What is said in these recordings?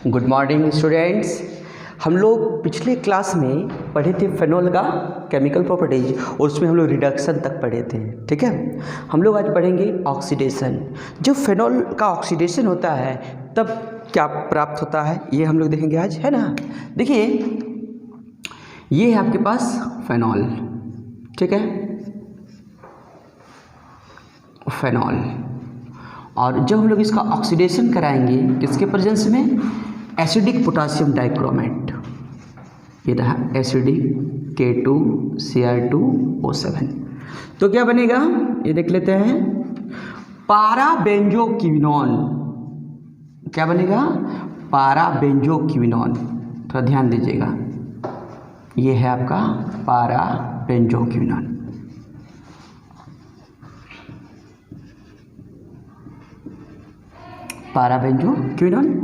Good morning students. हम लोग पिछले क्लास में पढ़े थे फेनॉल का केमिकल प्रॉपर्टीज और उसमें हम लोग रिडक्शन तक पढ़े थे। ठीक है, हम लोग आज पढ़ेंगे ऑक्सीडेशन। जब फेनॉल का ऑक्सीडेशन होता है तब क्या प्राप्त होता है ये हम लोग देखेंगे आज, है ना। देखिए ये है आपके पास फेनॉल, ठीक है, फेनॉल। और जब हम लोग इसका ऑक्सीडेशन कराएंगे किसके प्रेजेंस में, एसिडिक पोटासियम डाइक्रोमेट, ये रहा एसिडिक K2Cr2O7, तो क्या बनेगा ये देख लेते हैं, पाराबेंजोक्विनोन। क्या बनेगा, पाराबेंजोक्विनोन। थोड़ा ध्यान दीजिएगा, ये है आपका पाराबेंजोक्विनोन। पाराबेंजोक्विनोन।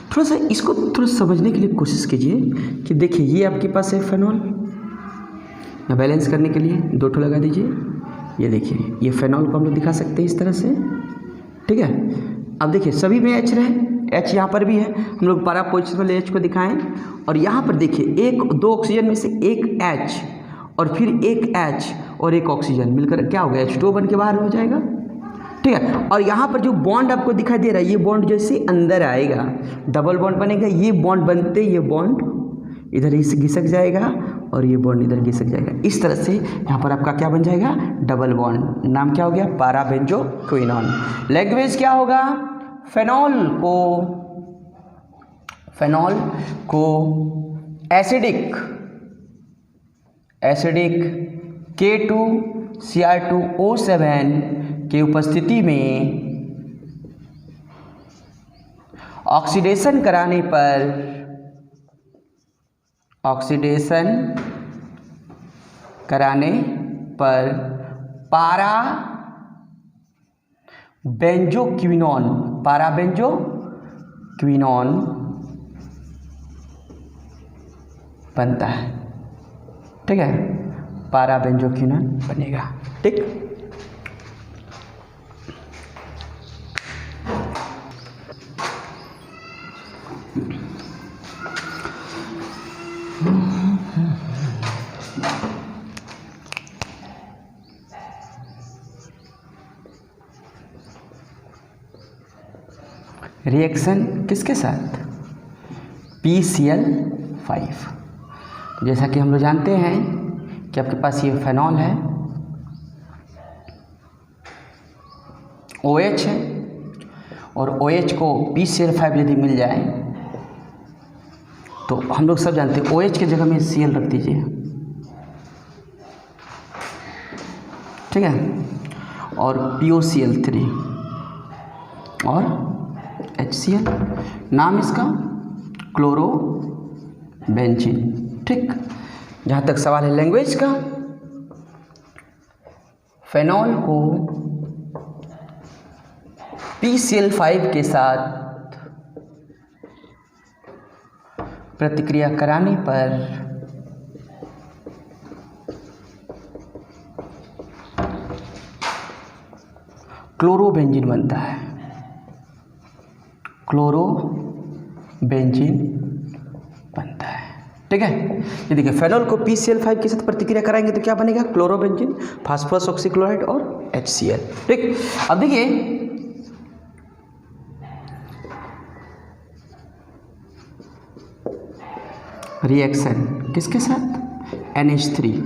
थोड़ा सा इसको थोड़ा समझने के लिए कोशिश कीजिए कि देखिए ये आपके पास है फेनॉल, या बैलेंस करने के लिए दो ठो लगा दीजिए। ये देखिए ये फेनॉल को हम लोग दिखा सकते हैं इस तरह से, ठीक है। अब देखिए सभी में H रहे, H यहाँ पर भी है, हम लोग पारा पोजिशन वाले H को दिखाएं। और यहाँ पर देखिए एक दो ऑक्सीजन में से एक H और फिर एक H और एक ऑक्सीजन मिलकर क्या हो गया, H2O बन के बाहर हो जाएगा, ठीक है। और यहाँ पर जो बॉन्ड आपको दिखाई दे रहा है, ये बॉन्ड जैसे अंदर आएगा डबल बॉन्ड बनेगा, ये बॉन्ड बनते ये बॉन्ड इधर ही घिसक जाएगा और ये बॉन्ड इधर घिसक जाएगा। इस तरह से यहाँ पर आपका क्या बन जाएगा, डबल बॉन्ड। नाम क्या हो गया, पाराबेंजोक्विनोन। लैंग्वेज क्या होगा, फेनॉल को एसिडिक K2Cr2O7 की उपस्थिति में ऑक्सीडेशन कराने पर पाराबेंजोक्विनोन बनता है, ठीक है, पाराबेंजोक्विनोन बनेगा, ठीक। रिएक्शन किसके साथ, PCl5। जैसा कि हम लोग जानते हैं कि आपके पास ये फेनॉल है, OH है, और OH को PCl5 यदि मिल जाए तो हम लोग सब जानते हैं OH की जगह में Cl रख दीजिए, ठीक है, और POCl3 और HCl, नाम इसका क्लोरोबेंजीन, ठीक। जहाँ तक सवाल है लैंग्वेज का, फेनॉल को PCl5 के साथ प्रतिक्रिया कराने पर क्लोरोबेंजीन बनता है, क्लोरोबेंजीन बनता है, ठीक है। ये देखिए फेनॉल को PCl5 के साथ प्रतिक्रिया कराएंगे तो क्या बनेगा, क्लोरोबेंजीन, फास्फोरस ऑक्सीक्लोराइड और HCl, ठीक। अब देखिए रिएक्शन किसके साथ, NH3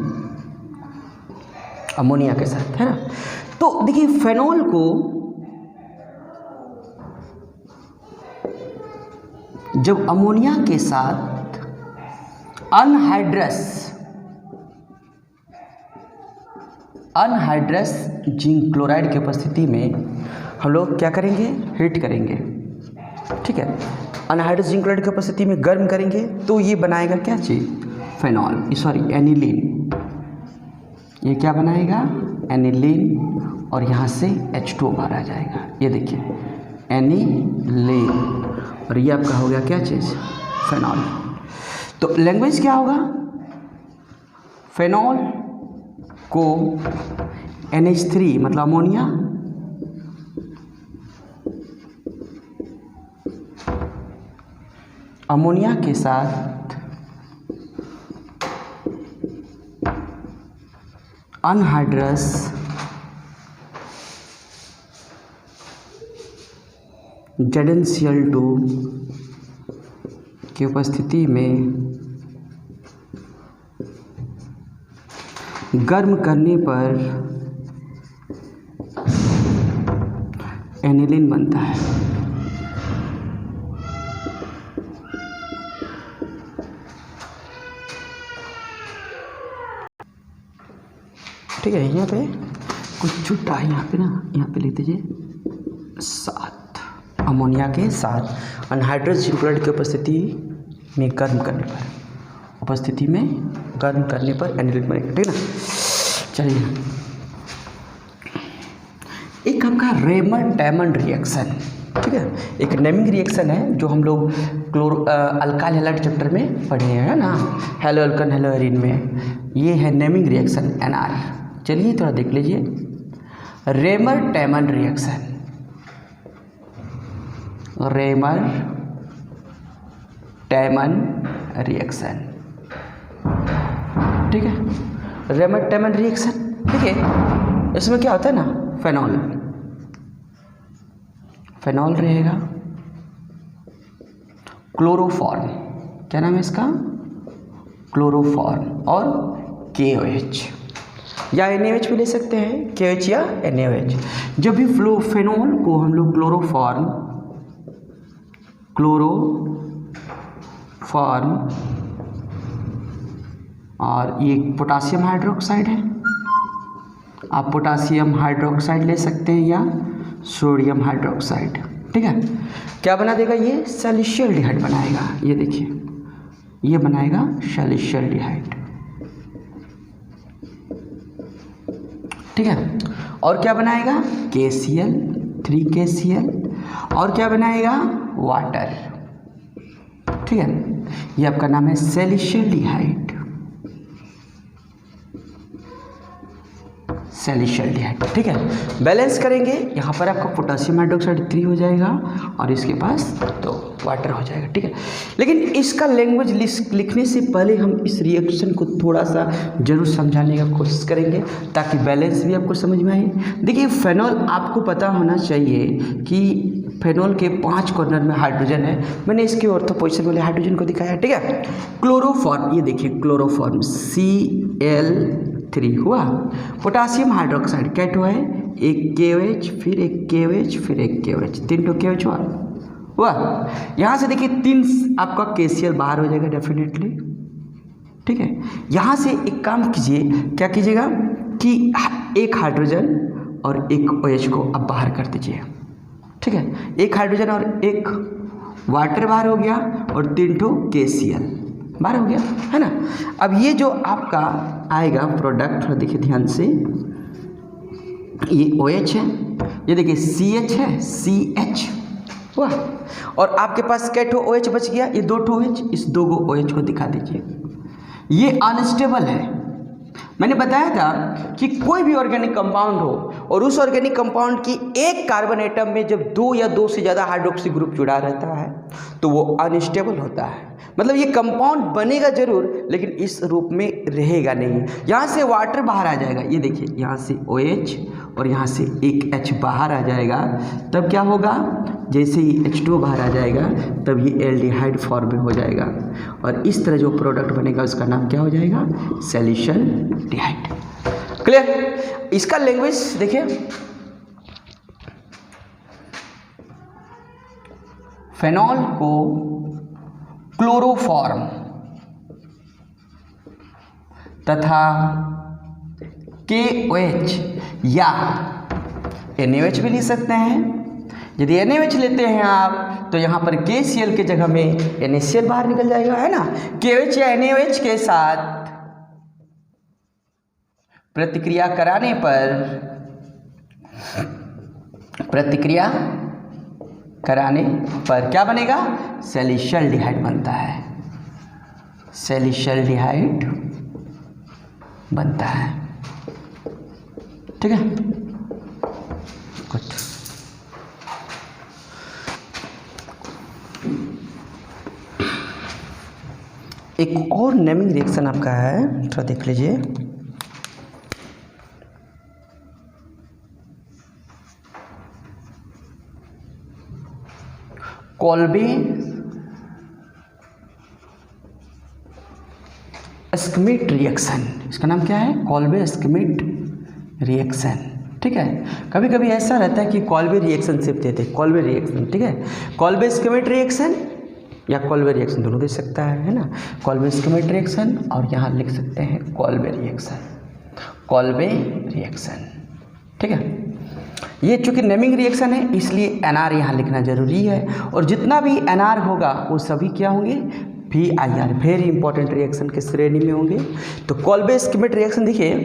अमोनिया के साथ, है ना। तो देखिए फेनॉल को जब अमोनिया के साथ अनहाइड्रस जिंक क्लोराइड की उपस्थिति में हम लोग क्या करेंगे, हीट करेंगे, ठीक है। अनहाइड्रस जिंक क्लोराइड की उपस्थिति में गर्म करेंगे तो ये बनाएगा क्या चीज़, फेनॉल, सॉरी एनिलीन। ये क्या बनाएगा, एनिलीन, और यहाँ से H2O बाहर आ जाएगा, ये देखिए एनिलीन, और ये आपका हो गया क्या चीज़, फेनॉल। तो लैंग्वेज क्या होगा, फेनॉल को NH3 मतलब अमोनिया अमोनिया के साथ अनहाइड्रस ZnCl2 की उपस्थिति में गर्म करने पर एनिलीन बनता है। ठीक है, यहाँ पे कुछ छुट्टा है, यहाँ पे ना, यहाँ पे लिख दीजिए 7 अमोनिया के साथ अनहाइड्रस जिंक्लोराइड की उपस्थिति में गर्म करने पर एनिलीन बनेगा। ठीक है ना। चलिए, एक आपका रेमर डायमंड रिएक्शन, ठीक है, एक नेमिंग रिएक्शन है जो हम लोग अल्काइल हैलाइड चैप्टर में पढ़े हैं ना, हेलो अल्कन हेलो एरीन में। ये है नेमिंग रिएक्शन NR। चलिए थोड़ा देख लीजिए, Reimer diamond reaction, Reimer diamond reaction, ठीक है, रेमर डायमंड रिएक्शन। ठीक है, इसमें क्या होता है ना, फेनॉल रहेगा, क्लोरोफॉर्म, क्या नाम है इसका, क्लोरोफॉर्म, और KOH या NaOH भी ले सकते हैं, KOH या NaOH। जब भी फेनॉल को हम लोग क्लोरोफॉर्म और ये पोटासियम हाइड्रोक्साइड है, आप पोटासियम हाइड्रोक्साइड ले सकते हैं या सोडियम हाइड्रोक्साइड। ठीक है, क्या बना देगा, ये सैलिसियल्डिहाइड बनाएगा। ये देखिए, ये बनाएगा सैलिसियल्डिहाइड। ठीक है, और क्या बनाएगा, KCl 3KCl, और क्या बनाएगा, वाटर। ठीक है, ये आपका नाम है सैलिसियल्डिहाइड, सैलिसियल्डिहाइड। ठीक है, बैलेंस करेंगे, यहाँ पर आपका पोटासियम हाइड्रोक्साइड 3 हो जाएगा और इसके पास तो वाटर हो जाएगा। ठीक है, लेकिन इसका लैंग्वेज लिखने से पहले हम इस रिएक्शन को थोड़ा सा जरूर समझाने का कोशिश करेंगे ताकि बैलेंस भी आपको समझ में आए। देखिए, फेनॉल आपको पता होना चाहिए कि फेनॉल के 5 कॉर्नर में हाइड्रोजन है। मैंने इसके ऑर्थो पोजीशन वाले हाइड्रोजन को दिखाया। ठीक है, क्लोरोफॉर्म, ये देखिए क्लोरोफॉर्म Cl3 हुआ, पोटासियम हाइड्रोक्साइड क्या हुआ है, एक KOH, फिर एक KOH, फिर एक KOH, 3 KOH हुआ। यहाँ से देखिए 3 आपका KCl बाहर हो जाएगा डेफिनेटली। ठीक है, यहाँ से एक काम कीजिए, क्या कीजिएगा कि एक हाइड्रोजन और एक OH को अब बाहर कर दीजिए। ठीक है, एक हाइड्रोजन और एक वाटर बाहर हो गया और 3 KCl बाहर हो गया, है ना। अब ये जो आपका आएगा प्रोडक्ट, देखिए ध्यान से, ये OH है, ये देखिए CH है, CH हुआ, और आपके पास क्या OH बच गया, ये 2 OH, इस 2 OH को दिखा दीजिए। ये अनस्टेबल है। मैंने बताया था कि कोई भी ऑर्गेनिक कंपाउंड हो और उस ऑर्गेनिक कंपाउंड की एक कार्बन एटम में जब 2 या 2 से ज़्यादा हाइड्रोक्सी ग्रुप जुड़ा रहता है तो वो अनस्टेबल होता है। मतलब ये कंपाउंड बनेगा जरूर लेकिन इस रूप में रहेगा नहीं। यहाँ से वाटर बाहर आ जाएगा, ये देखिए यहाँ से OH और यहाँ से एक H बाहर आ जाएगा, तब क्या होगा, जैसे ही H2 बाहर आ जाएगा तब ये एल्डिहाइड फॉर्म में हो जाएगा और इस तरह जो प्रोडक्ट बनेगा उसका नाम क्या हो जाएगा, सैलिसियल्डिहाइड। क्लियर। इसका लैंग्वेज देखिए, फेनॉल को क्लोरोफॉर्म तथा KOH या NaOH भी लिख सकते हैं। यदि NaOH लेते हैं आप तो यहाँ पर KCl के जगह में NaCl बाहर निकल जाएगा, है ना। KOH या NaOH के साथ प्रतिक्रिया कराने पर क्या बनेगा, सैलिसियल्डिहाइड बनता है, सैलिसियल्डिहाइड बनता है। ठीक है, गुड। एक और नेमिंग रिएक्शन आपका है, थोड़ा देख लीजिए। कोल्बे स्किमिट रिएक्शन, इसका नाम क्या है? Kolbe Schmitt reaction. ठीक है, कभी कभी ऐसा रहता है कि कोल्बे रिएक्शन सिर्फ देते हैं, कोल्बे रिएक्शन। ठीक है, कोल्बे स्किमिट रिएक्शन या कोल्बे रिएक्शन दोनों दे सकता है ना। कोल्बे स्किमिट रिएक्शन और यहाँ लिख सकते हैं कोल्बे रिएक्शन, कोल्बे रिएक्शन। ठीक है, ये चूँकि नेमिंग रिएक्शन है इसलिए NR यहाँ लिखना जरूरी है, और जितना भी NR होगा वो सभी क्या होंगे? VIR, वेरी इंपॉर्टेंट रिएक्शन के श्रेणी में होंगे। तो कोल्बे स्किमिट रिएक्शन देखिए,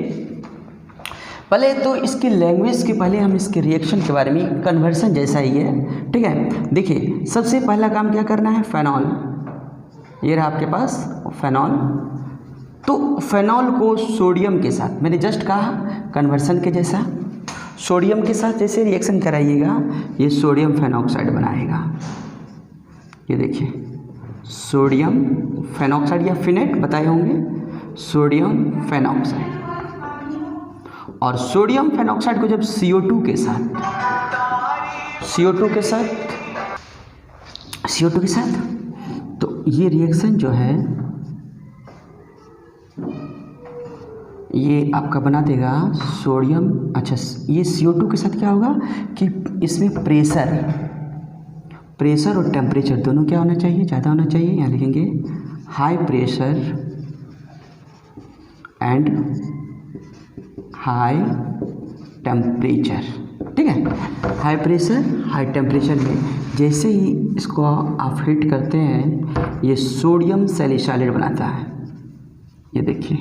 पहले तो इसकी लैंग्वेज के पहले हम इसके रिएक्शन के बारे में, कन्वर्सन जैसा ही है। ठीक है, देखिए सबसे पहला काम क्या करना है? फेनॉल, ये रहा आपके पास फेनॉल। तो फेनॉल को सोडियम के साथ, मैंने जस्ट कहा कन्वर्सन के जैसा, सोडियम के साथ जैसे रिएक्शन कराइएगा ये सोडियम फेनॉक्साइड बनाएगा। ये देखिए सोडियम फेनॉक्साइड या फिनेट बताए होंगे, सोडियम फेनॉक्साइड। और सोडियम फेनॉक्साइड को जब CO2 के साथ, CO2 के साथ तो ये रिएक्शन जो है ये आपका बना देगा सोडियम। अच्छा, ये CO2 के साथ क्या होगा कि इसमें प्रेशर और टेम्परेचर दोनों क्या होना चाहिए? ज़्यादा होना चाहिए। यहाँ लिखेंगे high pressure and high temperature. ठीक है, हाई प्रेशर हाई टेम्परेचर में जैसे ही इसको आप हीट करते हैं ये सोडियम सैलिसाइलेट बनाता है। ये देखिए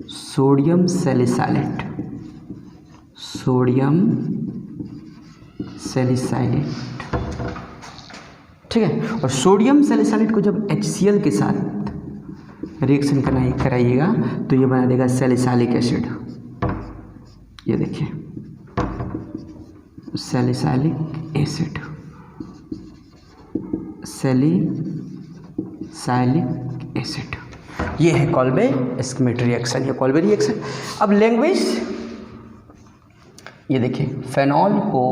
सोडियम सैलिसाइलेट, सोडियम सैलिसाइलेट। ठीक है, और सोडियम सैलिसाइलेट को जब HCl के साथ रिएक्शन कराइएगा तो ये बना देगा सैलिसाइलिक एसिड। ये देखिए सैलिसाइलिक एसिड, सैलिसाइलिक एसिड। ये है कोल्बे स्किमिट रिएक्शन, ये कोल्बे रिएक्शन। अब लैंग्वेज, ये देखिए फेनॉल को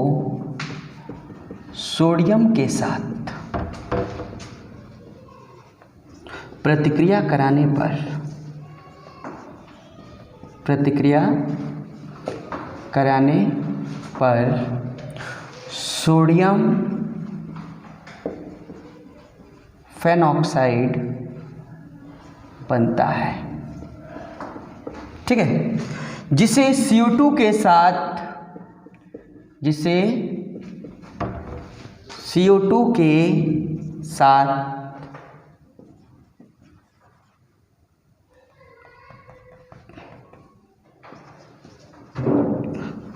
सोडियम के साथ प्रतिक्रिया कराने पर सोडियम फेनॉक्साइड बनता है। ठीक है, जिसे CO2 के साथ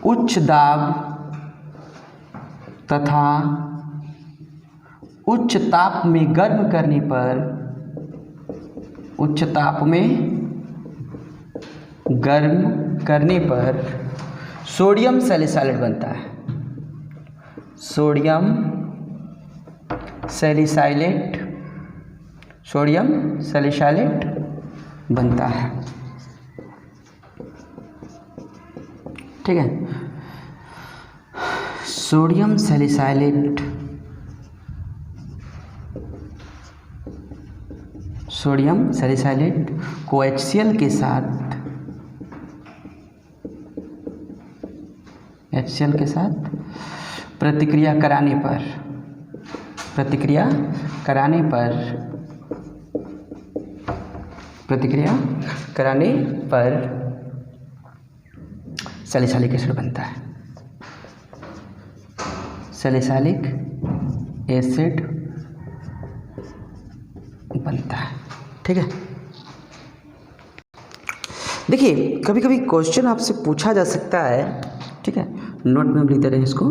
उच्च दाब तथा उच्च ताप में गर्म करने पर, उच्च ताप में गर्म करने पर सोडियम सैलिसाइलेट बनता है। सोडियम सैलिसाइलेट बनता है। ठीक है, सोडियम सैलिसाइलेट को HCl के साथ प्रतिक्रिया कराने पर सैलिसाइलिक एसिड बनता है। सैलिसाइलिक एसिड बनता है। ठीक है, देखिए कभी कभी क्वेश्चन आपसे पूछा जा सकता है, ठीक है, नोट में हम लिखते रहे इसको,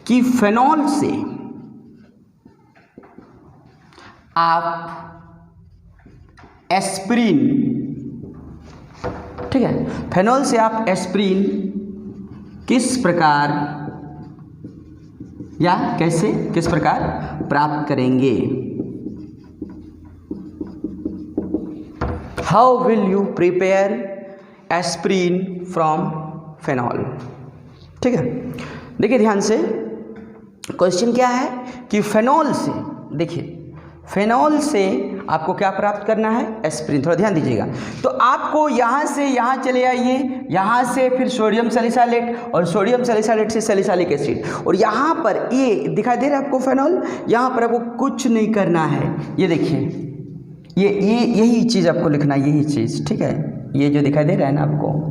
कि फेनॉल से आप एस्पिरिन, ठीक है, फेनॉल से आप एस्पिरिन किस प्रकार या किस प्रकार प्राप्त करेंगे। How will you prepare aspirin from phenol. ठीक है, देखिए ध्यान से, क्वेश्चन क्या है कि फेनॉल से, देखिए फेनॉल से आपको क्या प्राप्त करना है, एस्प्रिन। थोड़ा ध्यान दीजिएगा। तो आपको यहाँ से यहाँ चले आइए, यहाँ से फिर सोडियम सैलिसाइलेट और सोडियम सैलिसाइलेट से सैलिसाइलिक एसिड, और यहाँ पर ये दिखाई दे रहा है आपको फेनॉल, यहाँ पर आपको कुछ नहीं करना है। ये देखिए, ये यही चीज़ आपको लिखना है, यही चीज़। ठीक है, ये जो दिखाई दे रहा है ना आपको,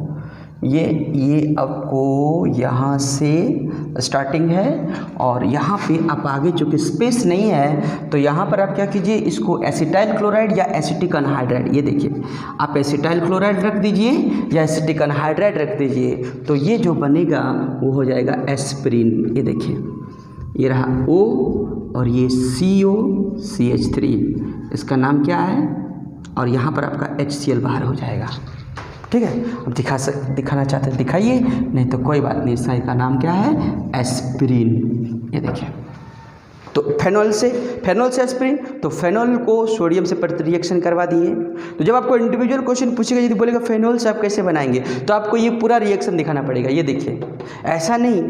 ये आपको यहाँ से स्टार्टिंग है, और यहाँ पे आप आगे चूँकि स्पेस नहीं है तो यहाँ पर आप क्या कीजिए, इसको एसिटाइल क्लोराइड या एसिटिक अनहाइड्राइड, ये देखिए आप एसिटाइल क्लोराइड रख दीजिए या एसिटिक अनहाइड्राइड रख दीजिए, तो ये जो बनेगा वो हो जाएगा एस्प्रिन। ये देखिए, ये रहा O और ये COCH3, इसका नाम क्या है, और यहाँ पर आपका HCl बाहर हो जाएगा। ठीक है, अब दिखाना चाहते हैं दिखाइए, नहीं तो कोई बात नहीं। इसका नाम क्या है, एस्प्रिन। ये देखिए, तो फेनॉल से एस्प्रिन, तो फेनॉल को सोडियम से प्रति रिएक्शन करवा दिए। तो जब आपको इंडिविजुअल क्वेश्चन पूछेगा, यदि बोलेगा फेनॉल से आप कैसे बनाएंगे, तो आपको ये पूरा रिएक्शन दिखाना पड़ेगा। ये देखिए, ऐसा नहीं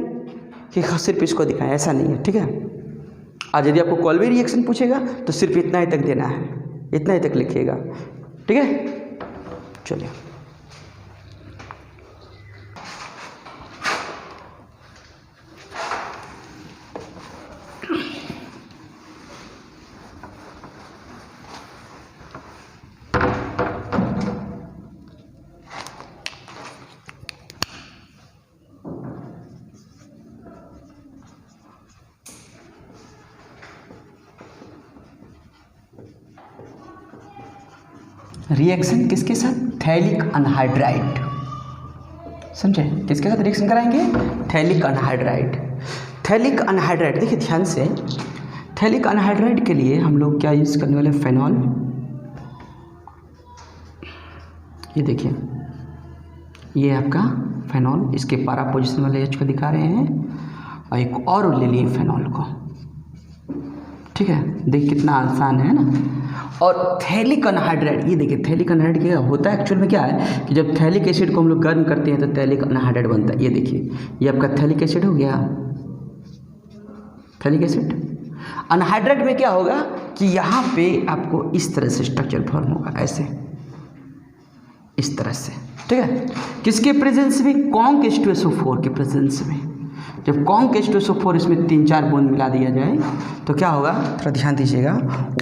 कि सिर्फ इसको दिखाएं, ऐसा नहीं है। ठीक है, आज यदि आपको कॉल्वे रिएक्शन पूछेगा तो सिर्फ इतना ही तक देना है, इतना ही तक लिखिएगा। ठीक है, चलिए रिएक्शन किसके साथ, थैलिक अनहाइड्राइड। समझे, किसके साथ रिएक्शन कराएंगे, थैलिक अनहाइड्राइड। थैलिक अनहाइड्राइड, देखिए ध्यान से, थैलिक अनहाइड्राइड के लिए हम लोग क्या यूज़ करने वाले, फेनॉल। ये देखिए, ये आपका फेनॉल, इसके पारा पोजिशन वाले H को दिखा रहे हैं, और एक और ले लिए फेनॉल को। ठीक है, देख कितना आसान है ना। और थैलिक अनहाइड्राइड, ये देखिए थैलिक अनहाइड्राइड क्या होता है, एक्चुअल में क्या है कि जब थैलिक एसिड को हम लोग गर्म करते हैं तो थैलिक अनहाइड्राइड बनता है। ये देखिए, ये आपका थैलिक एसिड हो गया, थैलिक एसिड। अनहाइड्राइड में क्या होगा कि यहाँ पे आपको इस तरह से स्ट्रक्चर फॉर्म होगा, ऐसे इस तरह से। ठीक है, किसके प्रेजेंस में, कॉन्क H2SO4 के प्रेजेंस में। जब कॉन्क H2SO4 इसमें 3-4 बूंद मिला दिया जाए तो क्या होगा, थोड़ा ध्यान दीजिएगा,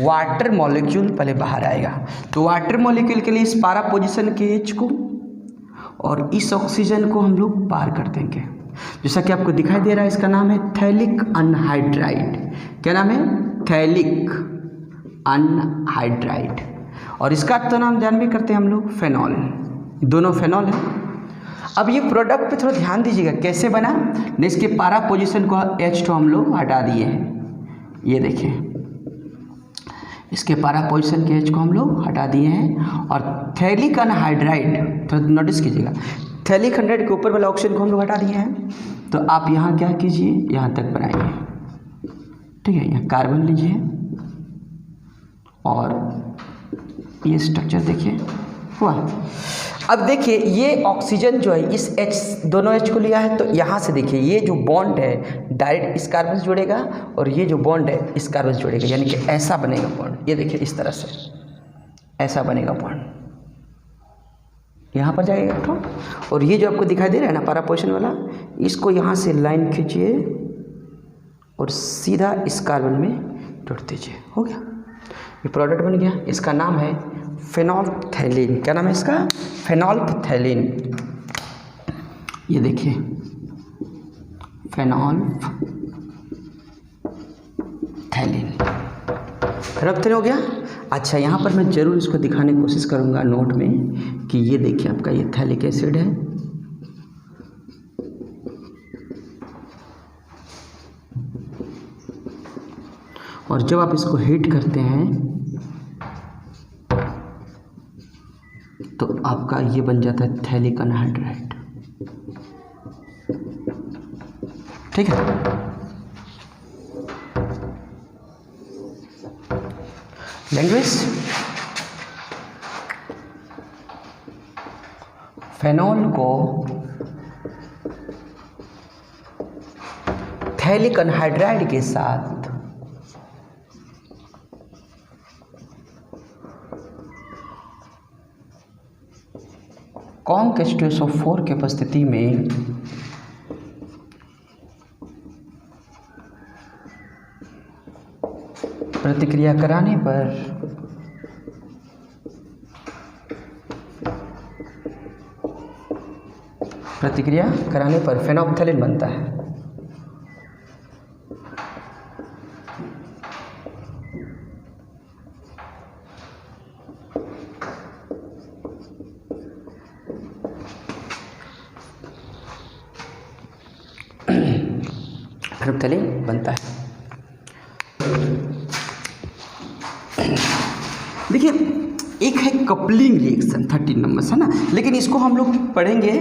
वाटर मॉलिक्यूल पहले बाहर आएगा। तो वाटर मॉलिक्यूल के लिए इस पारा पोजीशन के H को और इस ऑक्सीजन को हम लोग पार कर देंगे। जैसा कि आपको दिखाई दे रहा है, इसका नाम है थैलिक अनहाइड्राइड। क्या नाम है, थैलिक अनहाइड्राइड। और इसका तो नाम जान भी करते हैं हम लोग, फेनॉल। दोनों फेनॉल है। अब ये प्रोडक्ट पे थोड़ा ध्यान दीजिएगा, कैसे बना, ने इसके पारा पोजीशन को H2 हम लोग हटा दिए हैं। ये देखिए, इसके पारा पोजीशन के H को हम लोग हटा दिए हैं, और थैलिक अनहाइड्राइड, थोड़ा नोटिस कीजिएगा, थैलिक अनहाइड्राइड के ऊपर वाला ऑक्सीजन को हम लोग हटा दिए हैं। तो आप यहाँ क्या कीजिए, यहाँ तक बनाइए। ठीक है, यहाँ कार्बन लीजिए, और ये स्ट्रक्चर देखिए हुआ। अब देखिए, ये ऑक्सीजन जो है इस H, दोनों H को लिया है, तो यहाँ से देखिए ये जो बॉन्ड है डायरेक्ट इस कार्बन से जुड़ेगा, और ये जो बॉन्ड है इस कार्बन से जुड़ेगा, यानी कि ऐसा बनेगा बॉन्ड। ये देखिए इस तरह से ऐसा बनेगा बॉन्ड, यहाँ पर जाएगा इलेक्ट्रॉन, और ये जो आपको दिखाई दे रहा है ना पारा पोजीशन वाला, इसको यहाँ से लाइन खींचिए और सीधा इस कार्बन में जोड़ दीजिए। हो गया, ये प्रोडक्ट बन गया। इसका नाम है फेनोल्फथैलीन। क्या नाम है इसका, फेनोल्फथैलीन। ये देखिए, फेनोल्फथैलीन हो गया। अच्छा, यहाँ पर मैं ज़रूर इसको दिखाने की कोशिश करूँगा नोट में कि ये देखिए आपका ये थैलिक एसिड है, और जब आप इसको हीट करते हैं तो आपका ये बन जाता है थैलिक अनहाइड्राइड। ठीक है, लैंग्वेज फेनॉल को थैलिक अनहाइड्राइड के साथ कॉन्क H2SO4 की उपस्थिति में प्रतिक्रिया कराने पर फेनोप्थेलिन बनता है। फेनोप्थेलिन बनता है। देखिए एक है कपलिंग रिएक्शन 13 नंबर है ना, लेकिन इसको हम लोग पढ़ेंगे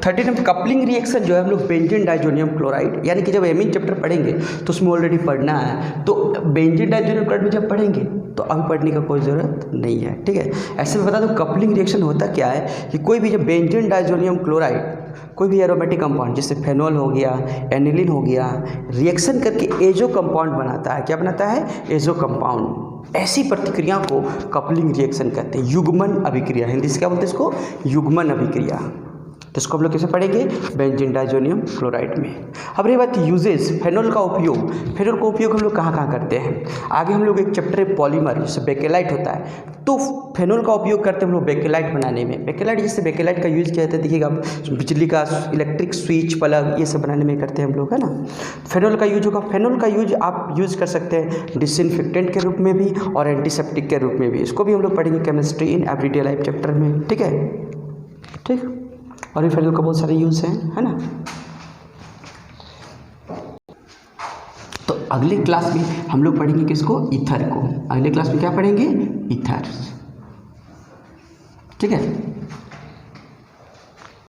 13 नंबर। कपलिंग रिएक्शन जो है हम लोग बेंजीन डाइजोनियम क्लोराइड, यानी कि जब एमीन चैप्टर पढ़ेंगे तो उसमें ऑलरेडी पढ़ना है, तो बेंजीन डाइजोनियम क्लोराइड में जब पढ़ेंगे तो अभी पढ़ने का कोई ज़रूरत नहीं है, ठीक है। ऐसे में बता दो कपलिंग रिएक्शन होता क्या है कि कोई भी जब बेंजीन डाइजोनियम क्लोराइड कोई भी एरोमेटिक कंपाउंड जैसे फेनॉल हो गया, एनिलीन हो गया, रिएक्शन करके एजो कंपाउंड बनाता है। क्या बनाता है? Azo compound. ऐसी प्रतिक्रिया को कपलिंग रिएक्शन कहते हैं, युग्मन अभिक्रिया। हिंदी से क्या बोलते हैं इसको? युग्मन अभिक्रिया। तो इसको हम लोग कैसे पढ़ेंगे? बेंजीन डाइजोनियम क्लोराइड में। अब रही बात यूजेस, फेनॉल का उपयोग। फेनॉल का उपयोग हम लोग कहाँ कहाँ करते हैं? आगे हम लोग एक चैप्टर है पॉलीमर, जैसे बेकेलाइट होता है, तो फेनॉल का उपयोग करते हैं हम लोग बेकेलाइट बनाने में। बेकेलाइट, जैसे बेकेलाइट का यूज किया जाता है, देखिएगा बिजली का इलेक्ट्रिक स्विच, प्लग, ये सब बनाने में करते हैं हम लोग, है ना। फेनॉल का यूज होगा। फेनॉल का यूज आप यूज कर सकते हैं डिसइंफेक्टेंट के रूप में भी और एंटीसेप्टिक के रूप में भी। इसको भी हम लोग पढ़ेंगे chemistry in everyday life chapter में, ठीक है। ठीक, और भी फेनॉल का बहुत सारे यूज़ हैं, है ना। तो अगले क्लास में हम लोग पढ़ेंगे किसको? ईथर को। अगले क्लास में क्या पढ़ेंगे? ईथर, ठीक है।